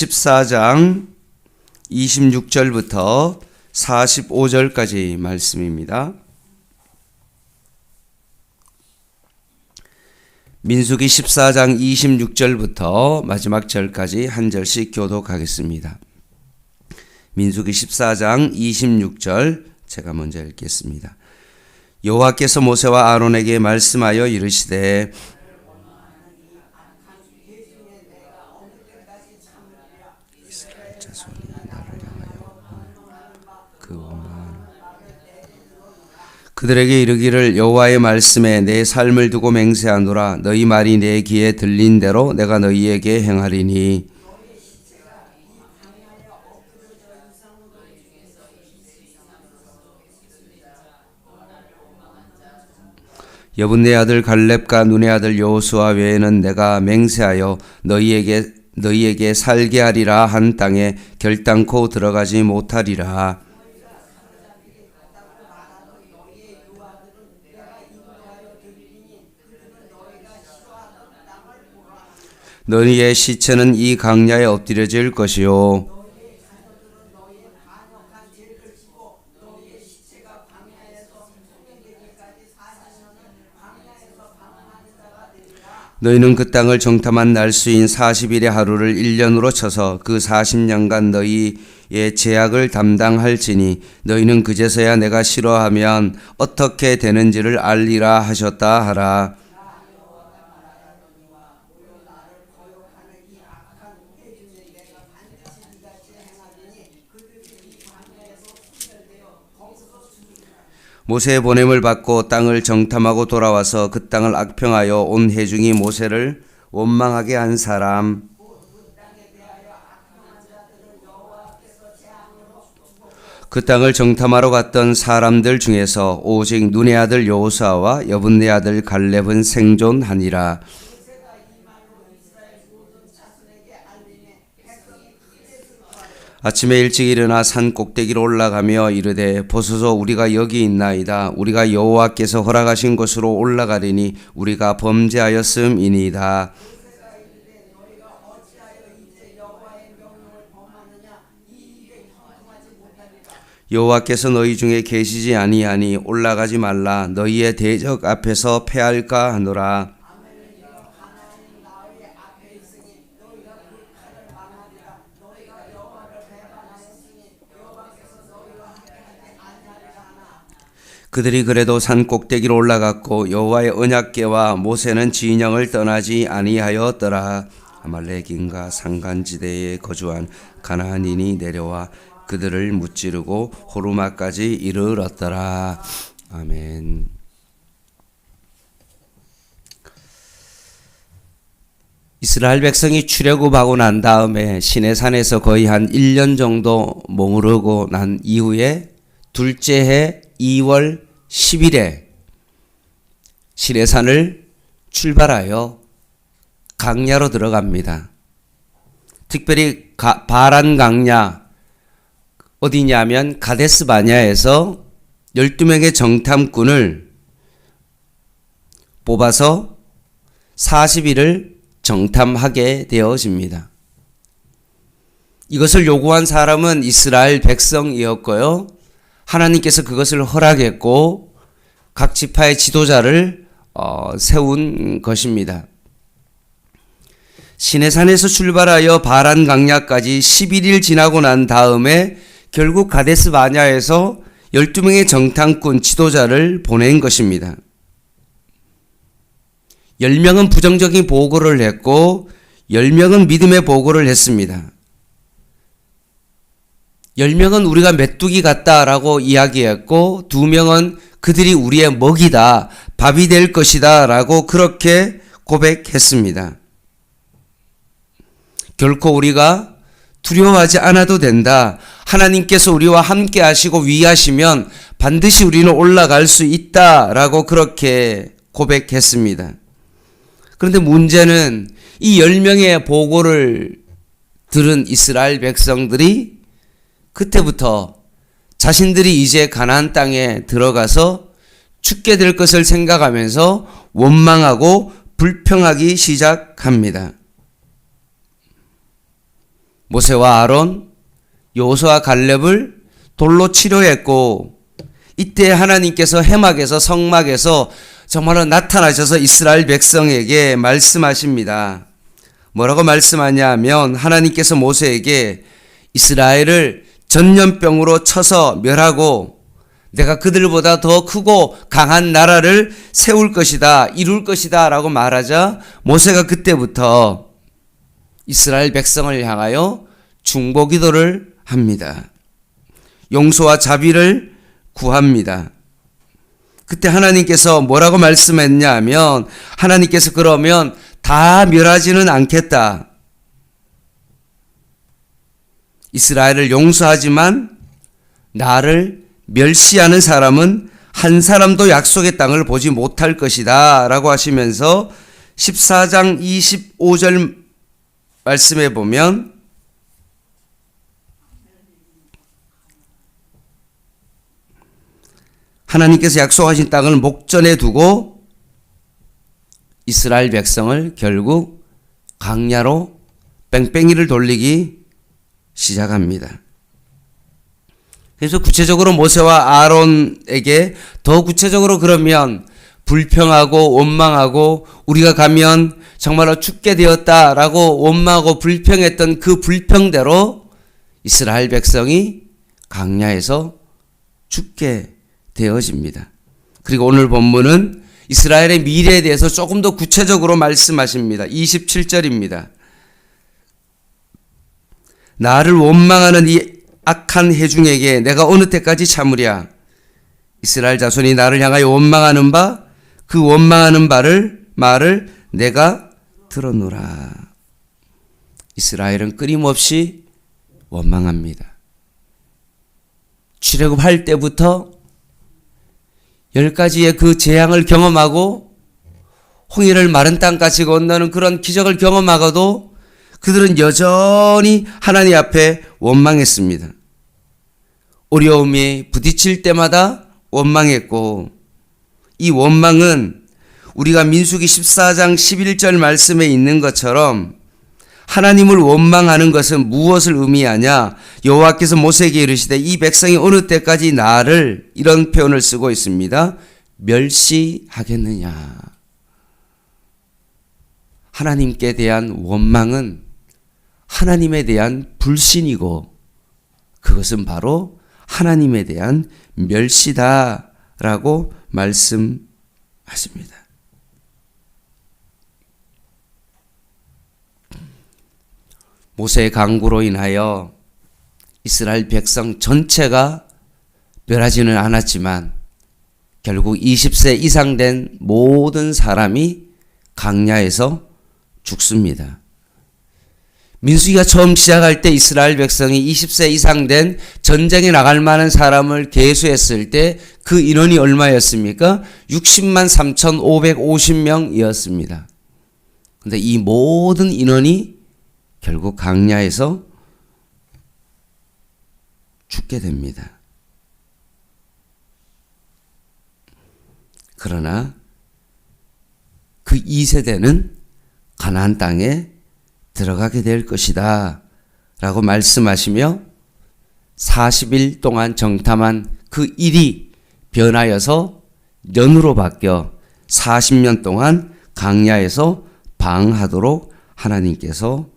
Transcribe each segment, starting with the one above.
14장 26절부터 45절까지 말씀입니다. 민수기 14장 26절부터 마지막 절까지 한 절씩 교독하겠습니다. 민수기 14장 26절 제가 먼저 읽겠습니다. 여호와께서 모세와 아론에게 말씀하여 이르시되 이스라엘 자손이 나를 향하여 그들에게 이르기를 여호와의 말씀에 내 삶을 두고 맹세하노라. 너희 말이 내 귀에 들린 대로 내가 너희에게 행하리니 여분네 아들 갈렙과 눈의 아들 여호수아 외에는 내가 맹세하여 너희에게 살게 하리라 한 땅에 결단코 들어가지 못하리라. 너희의 시체는 이 강야에 엎드려질 것이요 너희는 그 땅을 정탐한 날수인 40일의 하루를 1년으로 쳐서 그 40년간 너희의 제약을 담당할지니 너희는 그제서야 내가 싫어하면 어떻게 되는지를 알리라 하셨다 하라. 모세의 보냄을 받고 땅을 정탐하고 돌아와서 그 땅을 악평하여 온 회중이 모세를 원망하게 한 사람. 그 땅을 정탐하러 갔던 사람들 중에서 오직 눈의 아들 여호수아와 여분네 아들 갈렙은 생존하니라. 아침에 일찍 일어나 산 꼭대기로 올라가며 이르되 보소서 우리가 여기 있나이다. 우리가 여호와께서 허락하신 곳으로 올라가리니 우리가 범죄하였음이니이다. 여호와께서 너희 중에 계시지 아니하니 올라가지 말라. 너희의 대적 앞에서 패할까 하노라. 그들이 그래도 산 꼭대기로 올라갔고 여호와의 언약궤와 모세는 진영을 떠나지 아니하였더라. 아말렉인과 산간지대에 거주한 가나안인이 내려와 그들을 무찌르고 호르마까지 이르렀더라. 아멘. 이스라엘 백성이 출애굽하고 난 다음에 시내산에서 거의 한 1년 정도 머무르고 난 이후에 둘째 해 2월 10일에 시내산을 출발하여 강야로 들어갑니다. 특별히 바란 강야 어디냐면 가데스 바냐에서 12명의 정탐꾼을 뽑아서 40일을 정탐하게 되어집니다. 이것을 요구한 사람은 이스라엘 백성이었고요. 하나님께서 그것을 허락했고 각 지파의 지도자를 세운 것입니다. 시내산에서 출발하여 바란 강야까지 11일 지나고 난 다음에 결국 가데스 바냐에서 12명의 정탐꾼 지도자를 보낸 것입니다. 10명은 부정적인 보고를 했고 10명은 믿음의 보고를 했습니다. 10명은 우리가 메뚜기 같다라고 이야기했고 2명은 그들이 우리의 먹이다, 밥이 될 것이다 라고 그렇게 고백했습니다. 결코 우리가 두려워하지 않아도 된다. 하나님께서 우리와 함께 하시고 위하시면 반드시 우리는 올라갈 수 있다라고 그렇게 고백했습니다. 그런데 문제는 이 10명의 보고를 들은 이스라엘 백성들이 그때부터 자신들이 이제 가나안 땅에 들어가서 죽게 될 것을 생각하면서 원망하고 불평하기 시작합니다. 모세와 아론, 여호수아와 갈렙을 돌로 치료했고, 이때 하나님께서 해막에서 성막에서 정말로 나타나셔서 이스라엘 백성에게 말씀하십니다. 뭐라고 말씀하냐 하면 하나님께서 모세에게 이스라엘을 전염병으로 쳐서 멸하고 내가 그들보다 더 크고 강한 나라를 세울 것이다, 이룰 것이다 라고 말하자 모세가 그때부터 이스라엘 백성을 향하여 중보기도를 합니다. 용서와 자비를 구합니다. 그때 하나님께서 뭐라고 말씀했냐 하면 하나님께서 그러면 다 멸하지는 않겠다. 이스라엘을 용서하지만 나를 멸시하는 사람은 한 사람도 약속의 땅을 보지 못할 것이다 라고 하시면서 14장 25절 말씀해 보면 하나님께서 약속하신 땅을 목전에 두고 이스라엘 백성을 결국 광야로 뺑뺑이를 돌리기 시작합니다. 그래서 구체적으로 모세와 아론에게 더 구체적으로 그러면 불평하고 원망하고 우리가 가면 정말로 죽게 되었다라고 원망하고 불평했던 그 불평대로 이스라엘 백성이 광야에서 죽게 되어집니다. 그리고 오늘 본문은 이스라엘의 미래에 대해서 조금 더 구체적으로 말씀하십니다. 27절입니다. 나를 원망하는 이 악한 회중에게 내가 어느 때까지 참으랴. 이스라엘 자손이 나를 향하여 원망하는 바, 그 원망하는 말을 내가 들어노라. 이스라엘은 끊임없이 원망합니다. 출애굽할 때부터 10가지의 그 재앙을 경험하고 홍해를 마른 땅까지 건너는 그런 기적을 경험하고도 그들은 여전히 하나님 앞에 원망했습니다. 어려움이 부딪힐 때마다 원망했고, 이 원망은 우리가 민수기 14장 11절 말씀에 있는 것처럼 하나님을 원망하는 것은 무엇을 의미하냐? 여호와께서 모세에게 이르시되 이 백성이 어느 때까지 나를, 이런 표현을 쓰고 있습니다, 멸시하겠느냐. 하나님께 대한 원망은 하나님에 대한 불신이고 그것은 바로 하나님에 대한 멸시다라고 말씀하십니다. 모세의 강구로 인하여 이스라엘 백성 전체가 멸하지는 않았지만 결국 20세 이상 된 모든 사람이 광야에서 죽습니다. 민수기가 처음 시작할 때 이스라엘 백성이 20세 이상 된 전쟁에 나갈 만한 사람을 계수했을 때 그 인원이 얼마였습니까? 60만 3,550명이었습니다. 그런데 이 모든 인원이 결국 광야에서 죽게 됩니다. 그러나 그 2세대는 가나안 땅에 들어가게 될 것이다 라고 말씀하시며 40일 동안 정탐한 그 일이 변하여서 년으로 바뀌어 40년 동안 광야에서 방하도록 하나님께서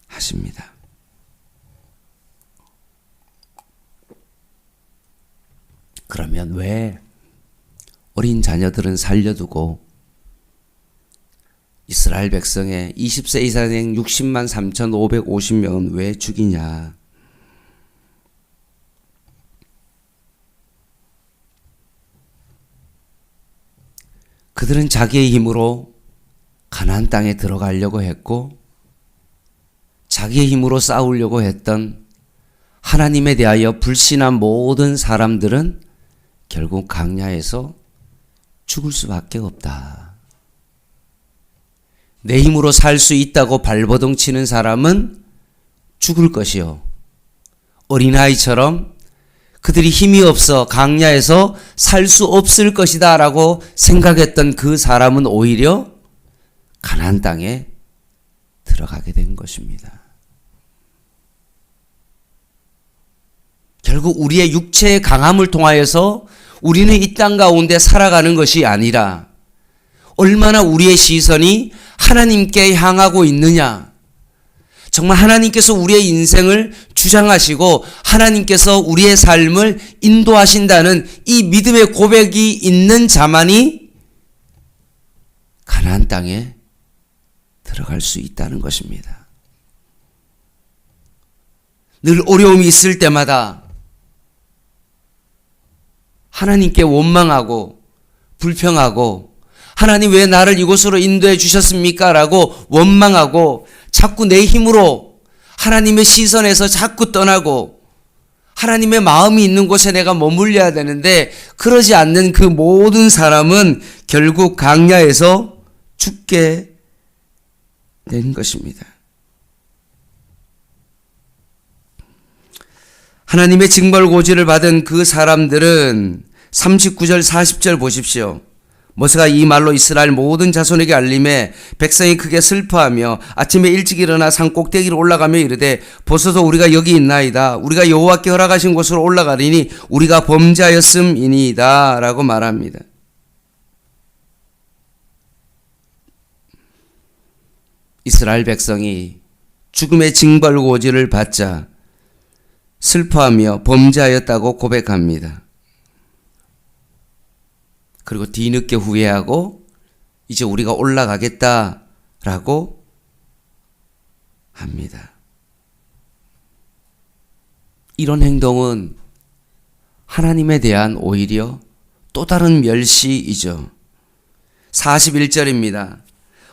하십니다. 그러면 왜 어린 자녀들은 살려두고 이스라엘 백성의 20세 이상의 60만 3,550명은 왜 죽이냐? 그들은 자기의 힘으로 가나안 땅에 들어가려고 했고 자기의 힘으로 싸우려고 했던 하나님에 대하여 불신한 모든 사람들은 결국 광야에서 죽을 수밖에 없다. 내 힘으로 살 수 있다고 발버둥 치는 사람은 죽을 것이요. 어린아이처럼 그들이 힘이 없어 광야에서 살 수 없을 것이다 라고 생각했던 그 사람은 오히려 가나안 땅에 들어가게 된 것입니다. 결국 우리의 육체의 강함을 통하여서 우리는 이 땅 가운데 살아가는 것이 아니라 얼마나 우리의 시선이 하나님께 향하고 있느냐. 정말 하나님께서 우리의 인생을 주장하시고 하나님께서 우리의 삶을 인도하신다는 이 믿음의 고백이 있는 자만이 가나안 땅에 들어갈 수 있다는 것입니다. 늘 어려움이 있을 때마다 하나님께 원망하고 불평하고 하나님 왜 나를 이곳으로 인도해 주셨습니까? 라고 원망하고 자꾸 내 힘으로 하나님의 시선에서 자꾸 떠나고 하나님의 마음이 있는 곳에 내가 머물러야 되는데 그러지 않는 그 모든 사람은 결국 광야에서 죽게 된 것입니다. 하나님의 징벌고지를 받은 그 사람들은 39절 40절 보십시오. 모세가 이 말로 이스라엘 모든 자손에게 알림해 백성이 크게 슬퍼하며 아침에 일찍 일어나 산 꼭대기로 올라가며 이르되 보소서 우리가 여기 있나이다. 우리가 여호와께 허락하신 곳으로 올라가리니 우리가 범죄하였음이니이다 라고 말합니다. 이스라엘 백성이 죽음의 징벌고지를 받자 슬퍼하며 범죄하였다고 고백합니다. 그리고 뒤늦게 후회하고 이제 우리가 올라가겠다라고 합니다. 이런 행동은 하나님에 대한 오히려 또 다른 멸시이죠. 41절입니다.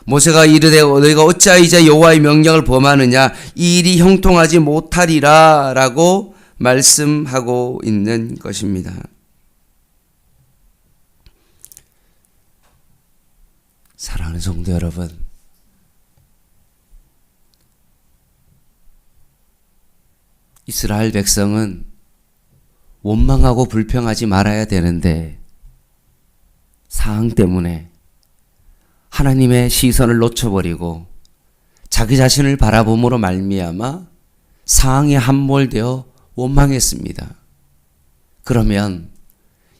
모세가 이르되 너희가 어찌하여 이제 여호와의 명령을 범하느냐 이 일이 형통하지 못하리라 라고 말씀하고 있는 것입니다. 사랑하는 성도 여러분, 이스라엘 백성은 원망하고 불평하지 말아야 되는데 사항 때문에 하나님의 시선을 놓쳐버리고 자기 자신을 바라봄으로 말미암아 상황에 함몰되어 원망했습니다. 그러면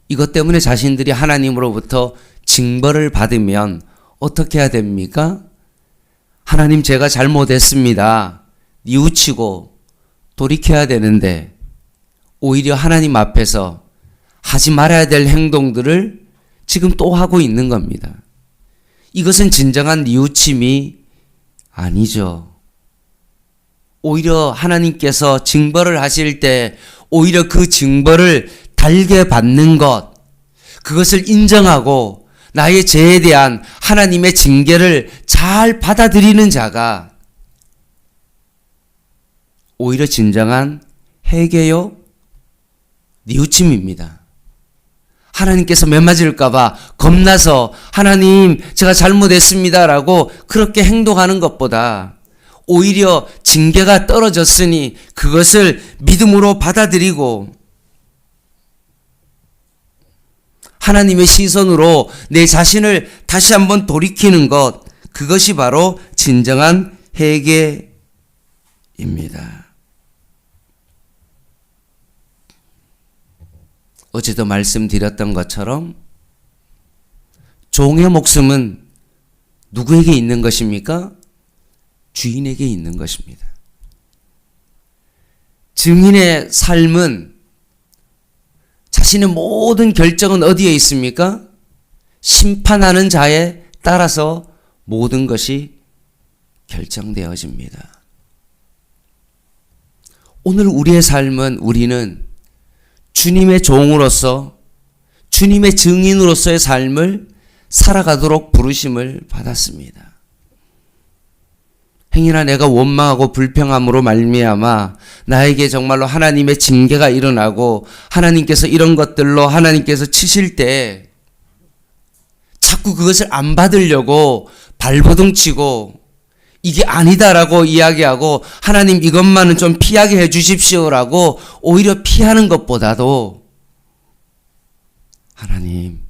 이것 때문에 자신들이 하나님으로부터 징벌을 받으면 어떻게 해야 됩니까? 하나님 제가 잘못했습니다. 뉘우치고 돌이켜야 되는데 오히려 하나님 앞에서 하지 말아야 될 행동들을 지금 또 하고 있는 겁니다. 이것은 진정한 뉘우침이 아니죠. 오히려 하나님께서 징벌을 하실 때 오히려 그 징벌을 달게 받는 것, 그것을 인정하고 나의 죄에 대한 하나님의 징계를 잘 받아들이는 자가 오히려 진정한 회개요, 뉘우침입니다. 하나님께서 매맞을까봐 겁나서 하나님 제가 잘못했습니다 라고 그렇게 행동하는 것보다 오히려 징계가 떨어졌으니 그것을 믿음으로 받아들이고 하나님의 시선으로 내 자신을 다시 한번 돌이키는 것, 그것이 바로 진정한 회개입니다. 어제도 말씀드렸던 것처럼 종의 목숨은 누구에게 있는 것입니까? 주인에게 있는 것입니다. 증인의 삶은 자신의 모든 결정은 어디에 있습니까? 심판하는 자에 따라서 모든 것이 결정되어집니다. 오늘 우리의 삶은 우리는 주님의 종으로서 주님의 증인으로서의 삶을 살아가도록 부르심을 받았습니다. 행여나 내가 원망하고 불평함으로 말미암아 나에게 정말로 하나님의 징계가 일어나고 하나님께서 이런 것들로 하나님께서 치실 때 자꾸 그것을 안 받으려고 발버둥치고 이게 아니다라고 이야기하고 하나님 이것만은 좀 피하게 해 주십시오라고 오히려 피하는 것보다도 하나님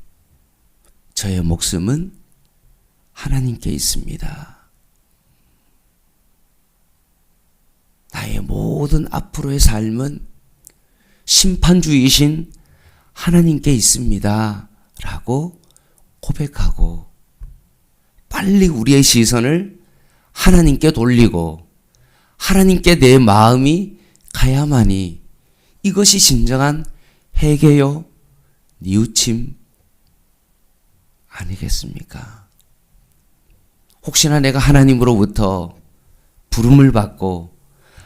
저의 목숨은 하나님께 있습니다. 나의 모든 앞으로의 삶은 심판주이신 하나님께 있습니다 라고 고백하고 빨리 우리의 시선을 하나님께 돌리고 하나님께 내 마음이 가야만이 이것이 진정한 회개요 뉘우침 아니겠습니까? 혹시나 내가 하나님으로부터 부름을 받고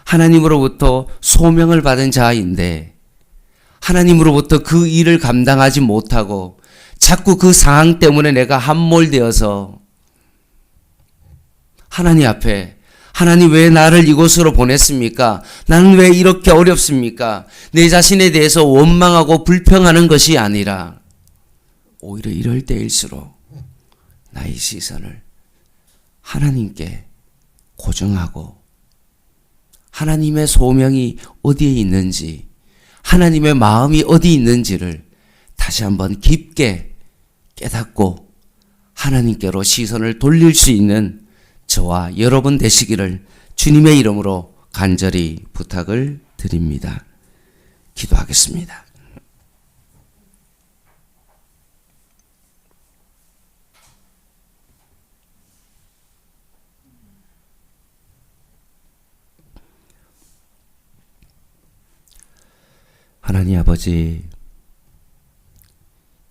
하나님으로부터 소명을 받은 자인데 하나님으로부터 그 일을 감당하지 못하고 자꾸 그 상황 때문에 내가 함몰되어서 하나님 앞에 하나님 왜 나를 이곳으로 보냈습니까? 나는 왜 이렇게 어렵습니까? 내 자신에 대해서 원망하고 불평하는 것이 아니라 오히려 이럴 때일수록 나의 시선을 하나님께 고정하고 하나님의 소명이 어디에 있는지 하나님의 마음이 어디 있는지를 다시 한번 깊게 깨닫고 하나님께로 시선을 돌릴 수 있는 저와 여러분 되시기를 주님의 이름으로 간절히 부탁을 드립니다. 기도하겠습니다. 하나님 아버지,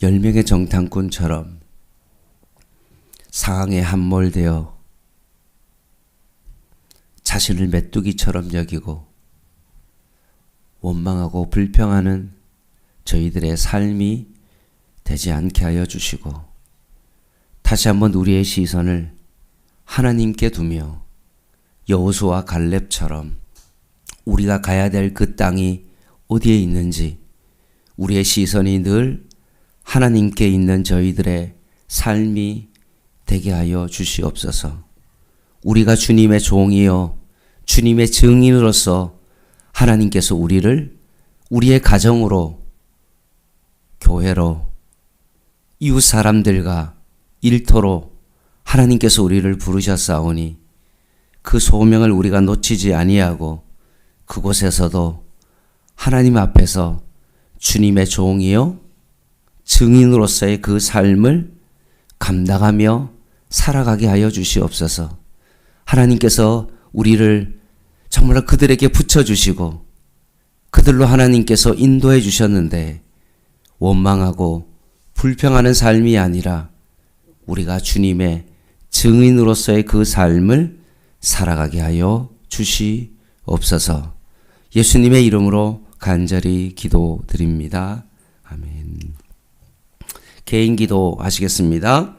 10명의 정탐꾼처럼 상황에 함몰되어 자신을 메뚜기처럼 여기고 원망하고 불평하는 저희들의 삶이 되지 않게 하여 주시고 다시 한번 우리의 시선을 하나님께 두며 여호수아 갈렙처럼 우리가 가야 될 그 땅이 어디에 있는지 우리의 시선이 늘 하나님께 있는 저희들의 삶이 되게 하여 주시옵소서. 우리가 주님의 종이요 주님의 증인으로서 하나님께서 우리를 우리의 가정으로 교회로 이웃 사람들과 일터로 하나님께서 우리를 부르셨사오니 그 소명을 우리가 놓치지 아니하고 그곳에서도 하나님 앞에서 주님의 종이요 증인으로서의 그 삶을 감당하며 살아가게 하여 주시옵소서. 하나님께서 우리를 정말 그들에게 붙여주시고 그들로 하나님께서 인도해 주셨는데 원망하고 불평하는 삶이 아니라 우리가 주님의 증인으로서의 그 삶을 살아가게 하여 주시옵소서. 예수님의 이름으로 간절히 기도드립니다. 아멘. 개인 기도 하시겠습니다.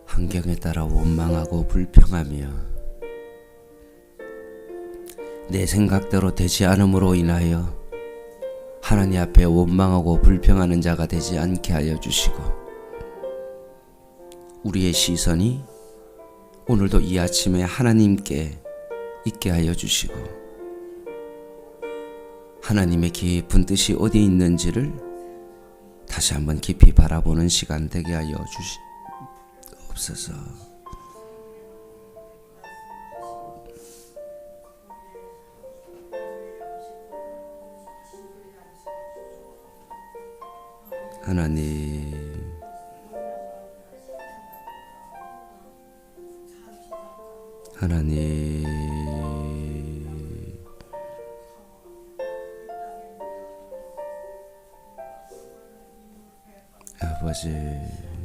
환경에 따라 원망하고 불평하며 내 생각대로 되지 않음으로 인하여 하나님 앞에 원망하고 불평하는 자가 되지 않게 하여 주시고 우리의 시선이 오늘도 이 아침에 하나님께 있게 하여 주시고 하나님의 깊은 뜻이 어디 있는지를 다시 한번 깊이 바라보는 시간 되게 하여 주시옵소서. 하나님, 하나님, 아버지.